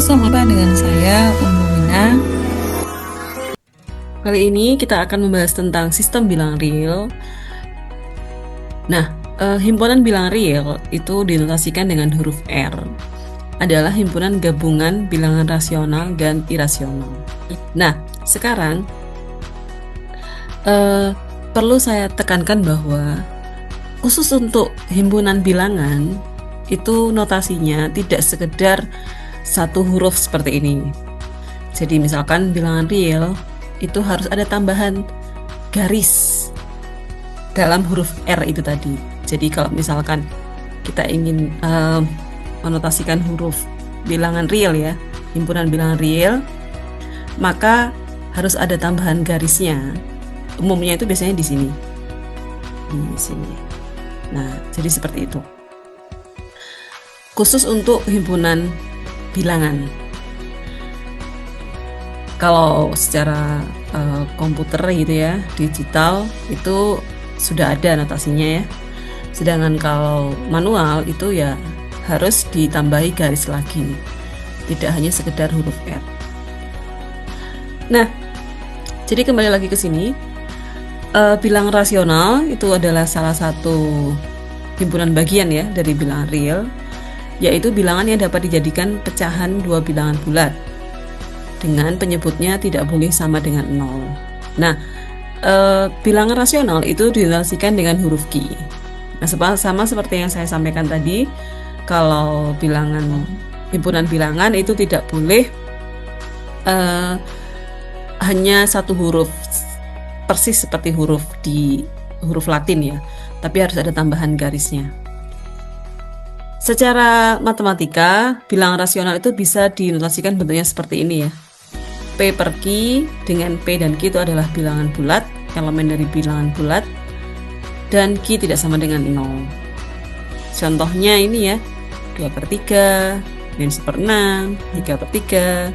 selamat jumpa dengan saya Umumina. Kali ini kita akan membahas tentang sistem bilangan real. Nah, himpunan bilangan real itu dinotasikan dengan huruf R. Adalah himpunan gabungan bilangan rasional dan irasional. Nah, sekarang perlu saya tekankan bahwa khusus untuk himpunan bilangan itu notasinya tidak sekedar satu huruf seperti ini. Jadi misalkan bilangan real itu harus ada tambahan garis dalam huruf R itu tadi. Jadi kalau misalkan kita ingin menotasikan huruf bilangan real ya, himpunan bilangan real, maka harus ada tambahan garisnya. Umumnya itu biasanya di sini. Di sini. Nah, jadi seperti itu. Khusus untuk himpunan bilangan. Kalau secara komputer gitu ya, digital itu sudah ada notasinya ya. Sedangkan kalau manual itu ya harus ditambahi garis lagi. Tidak hanya sekedar huruf R. Nah, jadi kembali lagi ke sini. Bilangan rasional itu adalah salah satu himpunan bagian ya dari bilangan real, yaitu bilangan yang dapat dijadikan pecahan dua bilangan bulat dengan penyebutnya tidak boleh sama dengan 0. Nah, bilangan rasional itu dinotasikan dengan huruf Q. Nah, sama seperti yang saya sampaikan tadi, kalau himpunan bilangan itu tidak boleh hanya satu huruf persis seperti huruf Latin ya, tapi harus ada tambahan garisnya. Secara matematika, bilangan rasional itu bisa dinotasikan bentuknya seperti ini ya. P per Q dengan P dan Q itu adalah bilangan bulat, elemen dari bilangan bulat, dan Q tidak sama dengan 0. Contohnya ini ya, 2 per 3, min 1 per 6, 3 per 3.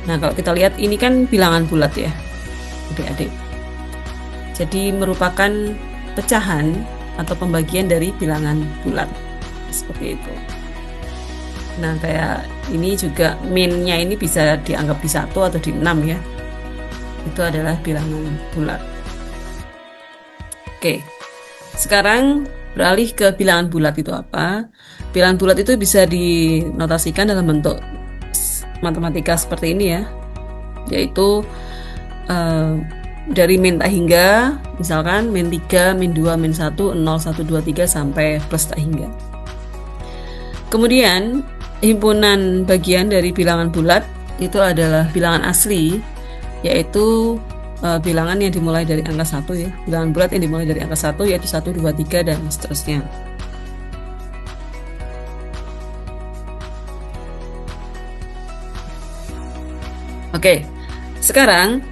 Nah, kalau kita lihat ini kan bilangan bulat ya, adik-adik. Jadi merupakan pecahan atau pembagian dari bilangan bulat. Seperti itu. Nah, kayak ini juga minnya ini bisa dianggap di 1 atau di 6 ya. Itu adalah bilangan bulat. Oke. Sekarang beralih ke bilangan bulat itu apa? Bilangan bulat itu bisa dinotasikan dalam bentuk matematika seperti ini ya. Yaitu dari min tak hingga, misalkan min 3, min 2, min 1, 0, 1, 2, 3 sampai plus tak hingga. Kemudian himpunan bagian dari bilangan bulat itu adalah bilangan asli, yaitu bilangan yang dimulai dari angka 1 ya. Bilangan bulat yang dimulai dari angka 1 yaitu 1, 2, 3 dan seterusnya. Oke, sekarang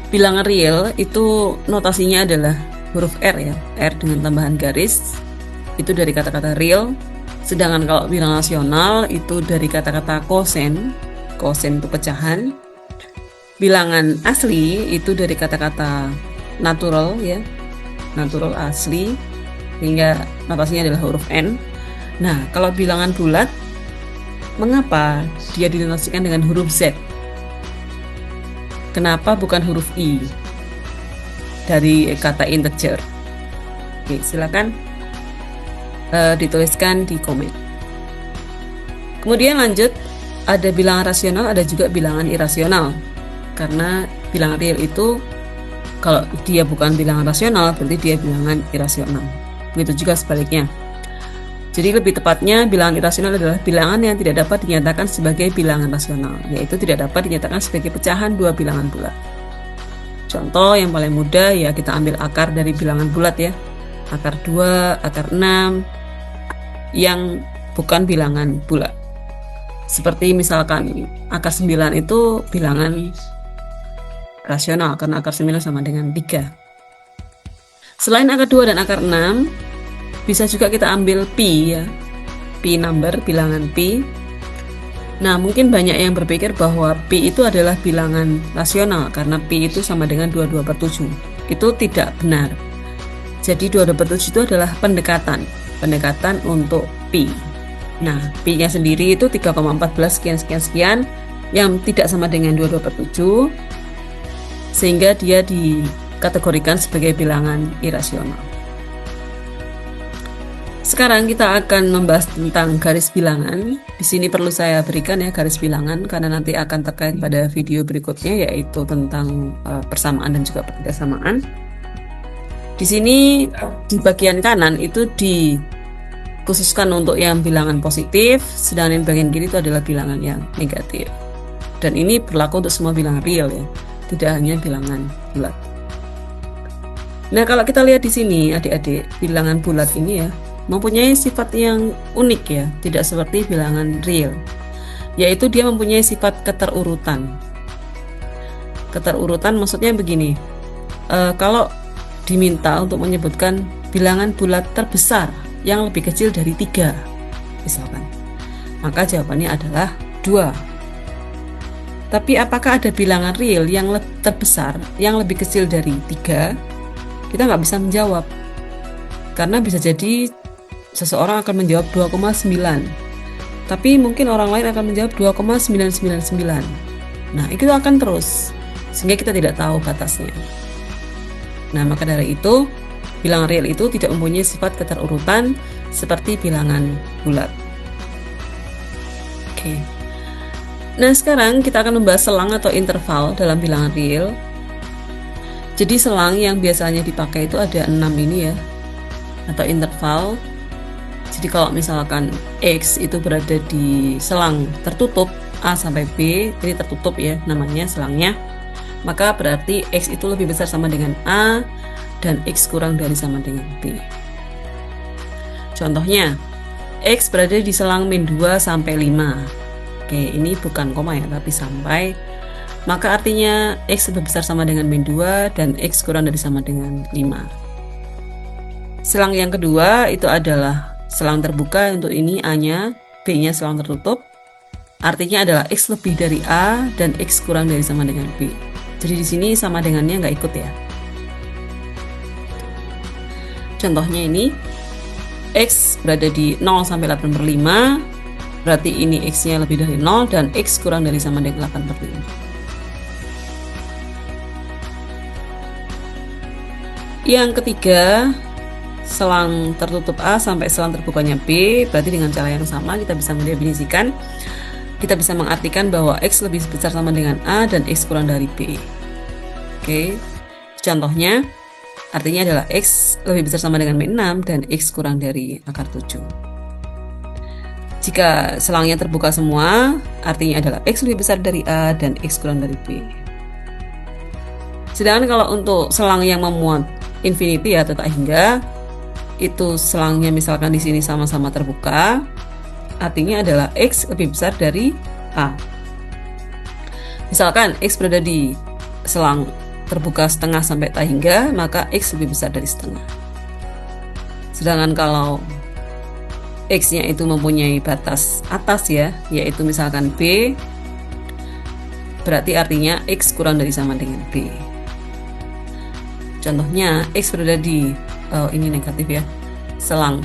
bilangan real itu notasinya adalah huruf R ya, R dengan tambahan garis. Itu dari kata-kata real. Sedangkan kalau bilangan rasional itu dari kata-kata kosen. Kosen itu pecahan. Bilangan asli itu dari kata-kata natural ya, natural asli, sehingga notasinya adalah huruf N. Nah, kalau bilangan bulat, mengapa dia dinotasikan dengan huruf Z? Kenapa bukan huruf I dari kata integer? Oke, silakan dituliskan di komen. Kemudian lanjut, ada bilangan rasional, ada juga bilangan irasional. Karena bilangan real itu kalau dia bukan bilangan rasional, berarti dia bilangan irasional. Begitu juga sebaliknya. Jadi lebih tepatnya bilangan irasional adalah bilangan yang tidak dapat dinyatakan sebagai bilangan rasional, yaitu tidak dapat dinyatakan sebagai pecahan dua bilangan bulat. Contoh yang paling mudah ya kita ambil akar dari bilangan bulat ya. Akar 2, akar 6 yang bukan bilangan bulat. Seperti misalkan akar 9 itu bilangan rasional karena akar 9 sama dengan 3. Selain akar 2 dan akar 6, bisa juga kita ambil pi ya, pi number, bilangan pi. Nah, mungkin banyak yang berpikir bahwa pi itu adalah bilangan rasional karena pi itu sama dengan 22 per 7. Itu tidak benar. Jadi 22 per 7 itu adalah pendekatan untuk pi. Nah, Pi-nya sendiri itu 3,14 sekian sekian sekian yang tidak sama dengan 22/7, sehingga dia dikategorikan sebagai bilangan irasional. Sekarang kita akan membahas tentang garis bilangan. Di sini perlu saya berikan ya garis bilangan karena nanti akan terkait pada video berikutnya, yaitu tentang persamaan dan juga pertidakssamaan. Di sini di bagian kanan itu dikhususkan untuk yang bilangan positif, sedangkan yang bagian kiri itu adalah bilangan yang negatif. Dan ini berlaku untuk semua bilangan real ya, tidak hanya bilangan bulat. Nah, kalau kita lihat di sini adik-adik, bilangan bulat ini ya mempunyai sifat yang unik ya, tidak seperti bilangan real, yaitu dia mempunyai sifat keterurutan. Keterurutan maksudnya begini, kalau diminta untuk menyebutkan bilangan bulat terbesar yang lebih kecil dari 3 misalkan, maka jawabannya adalah 2. Tapi apakah ada bilangan real yang terbesar yang lebih kecil dari 3? Kita nggak bisa menjawab, karena bisa jadi seseorang akan menjawab 2,9, tapi mungkin orang lain akan menjawab 2,999. Nah, itu akan terus, sehingga kita tidak tahu batasnya. Nah, maka dari itu, bilangan real itu tidak mempunyai sifat keterurutan seperti bilangan bulat. Oke. Nah, sekarang kita akan membahas selang atau interval dalam bilangan real. Jadi selang yang biasanya dipakai itu ada 6 ini ya, atau interval. Jadi kalau misalkan X itu berada di selang tertutup A sampai B, jadi tertutup ya namanya selangnya, maka berarti X itu lebih besar sama dengan A dan X kurang dari sama dengan B. Contohnya, X berada di selang min 2 sampai 5. Oke, ini bukan koma ya, tapi sampai. Maka artinya X lebih besar sama dengan min 2 dan X kurang dari sama dengan 5. Selang yang kedua itu adalah selang terbuka, untuk ini A-nya, B-nya selang tertutup. Artinya adalah X lebih dari A dan X kurang dari sama dengan B. Jadi di sini sama dengannya nggak ikut ya. Contohnya ini, X berada di 0 sampai 8/5, berarti ini X-nya lebih dari 0 dan X kurang dari sama dengan 8/5. Yang ketiga, selang tertutup A sampai selang terbukanya B, berarti dengan cara yang sama kita bisa mendefinisikan, kita bisa mengartikan bahwa X lebih besar sama dengan A dan X kurang dari B. Oke, contohnya artinya adalah X lebih besar sama dengan min 6 dan X kurang dari akar 7. Jika selangnya terbuka semua, artinya adalah X lebih besar dari A dan X kurang dari B. Sedangkan kalau untuk selang yang memuat infinity atau tak hingga, itu selangnya misalkan di sini sama-sama terbuka, artinya adalah X lebih besar dari A. Misalkan X berada di selang terbuka setengah sampai tak hingga, maka X lebih besar dari setengah. Sedangkan kalau X-nya itu mempunyai batas atas ya, yaitu misalkan B, berarti artinya X kurang dari sama dengan B. Contohnya X berada di ini negatif ya, selang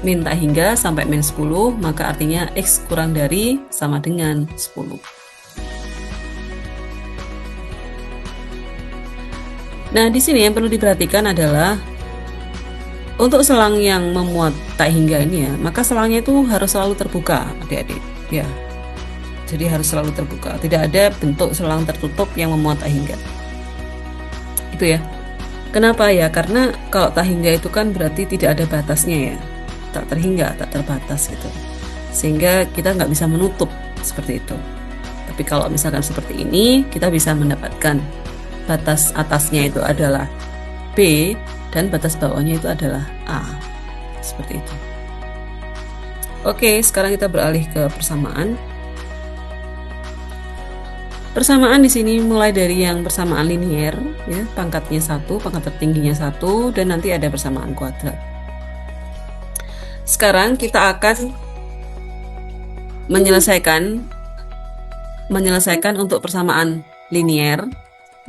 min tak hingga sampai min 10, maka artinya X kurang dari sama dengan 10. Nah, di sini yang perlu diperhatikan adalah untuk selang yang memuat tak hingga ini ya, maka selangnya itu harus selalu terbuka, adik-adik ya. Jadi harus selalu terbuka, tidak ada bentuk selang tertutup yang memuat tak hingga. Itu ya. Kenapa ya? Karena kalau tak hingga itu kan berarti tidak ada batasnya ya, tak terhingga, tak terbatas gitu, sehingga kita nggak bisa menutup seperti itu. Tapi kalau misalkan seperti ini, kita bisa mendapatkan batas atasnya itu adalah B dan batas bawahnya itu adalah A, seperti itu. Oke, sekarang kita beralih ke persamaan. Persamaan di sini mulai dari yang persamaan linier, ya, pangkatnya 1, pangkat tertingginya 1, dan nanti ada persamaan kuadrat. Sekarang kita akan menyelesaikan untuk persamaan linier.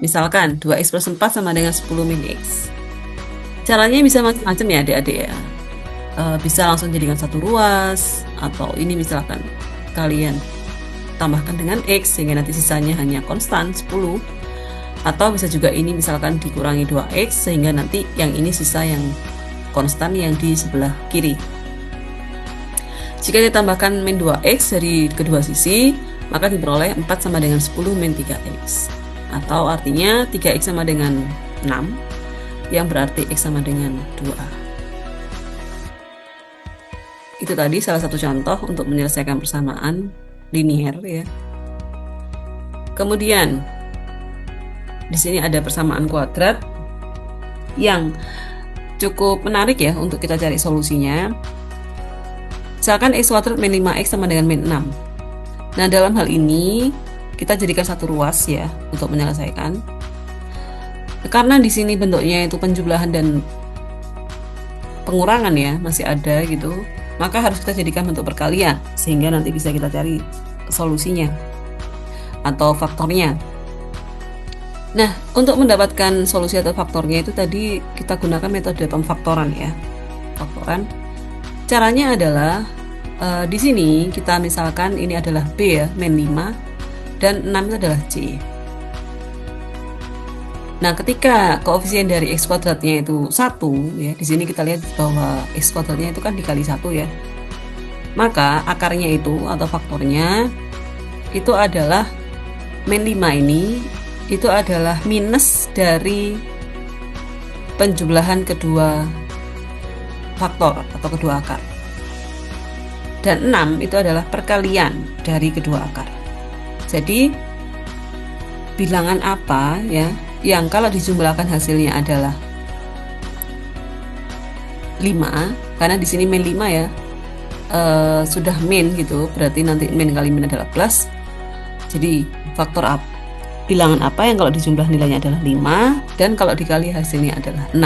Misalkan 2x plus 4 sama dengan 10 min x. Caranya bisa macam-macam ya adik-adik ya. bisa langsung jadikan satu ruas, atau ini misalkan kalian tambahkan dengan X sehingga nanti sisanya hanya konstan 10, atau bisa juga ini misalkan dikurangi 2X sehingga nanti yang ini sisa yang konstan yang di sebelah kiri. Jika ditambahkan min 2X dari kedua sisi, maka diperoleh 4 sama dengan 10 min 3X, atau artinya 3X sama dengan 6, yang berarti X sama dengan 2A. Itu tadi salah satu contoh untuk menyelesaikan persamaan linier ya. Kemudian di sini ada persamaan kuadrat yang cukup menarik ya untuk kita cari solusinya. Misalkan X kuadrat min 5X sama dengan min 6. Nah, dalam hal ini kita jadikan satu ruas ya untuk menyelesaikan. Karena di sini bentuknya itu penjumlahan dan pengurangan ya, masih ada gitu, maka harus kita jadikan bentuk perkalian sehingga nanti bisa kita cari solusinya atau faktornya. Nah, untuk mendapatkan solusi atau faktornya itu tadi kita gunakan metode pemfaktoran ya. Faktoran. Caranya adalah di sini kita misalkan ini adalah B ya, min 5, dan 6 itu adalah C. Nah, ketika koefisien dari X kuadratnya itu 1 ya, di sini kita lihat bahwa X kuadratnya itu kan dikali 1 ya. Maka akarnya itu atau faktornya itu adalah min 5 ini itu adalah minus dari penjumlahan kedua faktor atau kedua akar. Dan 6 itu adalah perkalian dari kedua akar. Jadi bilangan apa ya yang kalau dijumlahkan hasilnya adalah 5, karena di sini min 5 ya, sudah min gitu, berarti nanti min kali min adalah plus. Jadi faktor bilangan apa yang kalau dijumlah nilainya adalah 5 dan kalau dikali hasilnya adalah 6,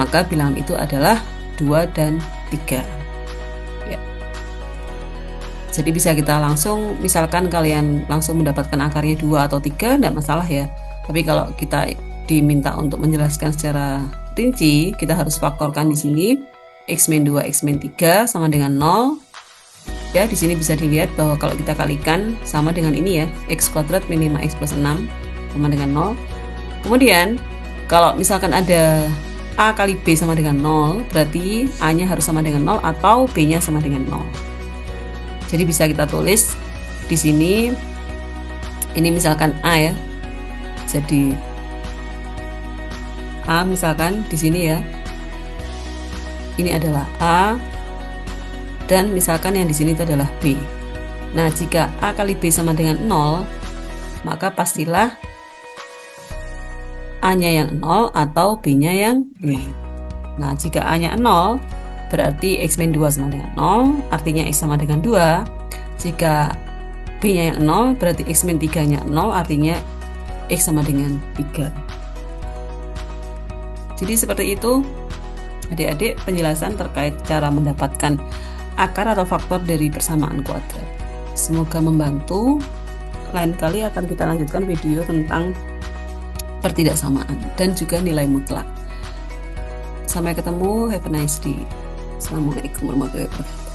maka bilangan itu adalah 2 dan 3 ya. Jadi bisa kita langsung, misalkan kalian langsung mendapatkan akarnya 2 atau 3, tidak masalah ya. Tapi kalau kita diminta untuk menjelaskan secara rinci, kita harus faktorkan di sini X min 2 X min 3 sama dengan 0. Ya, di sini bisa dilihat bahwa kalau kita kalikan sama dengan ini ya, X kuadrat min 5X plus 6 sama dengan 0. Kemudian kalau misalkan ada A kali B sama dengan 0, berarti A-nya harus sama dengan 0 atau B-nya sama dengan 0. Jadi bisa kita tulis di sini, ini misalkan A ya. Jadi A misalkan di sini ya, ini adalah A, dan misalkan yang di sini itu adalah B. Nah, jika A kali B sama dengan 0, maka pastilah A-nya yang 0 atau B-nya yang B. Nah, jika A-nya 0, berarti X min 2 sama dengan 0, artinya X sama dengan 2. Jika B-nya yang 0, berarti X min 3-nya 0, artinya X sama dengan 3. Jadi seperti itu adik-adik penjelasan terkait cara mendapatkan akar atau faktor dari persamaan kuadrat. Semoga membantu. Lain kali akan kita lanjutkan video tentang pertidaksamaan dan juga nilai mutlak. Sampai ketemu, have a nice day. Assalamualaikum warahmatullahi wabarakatuh.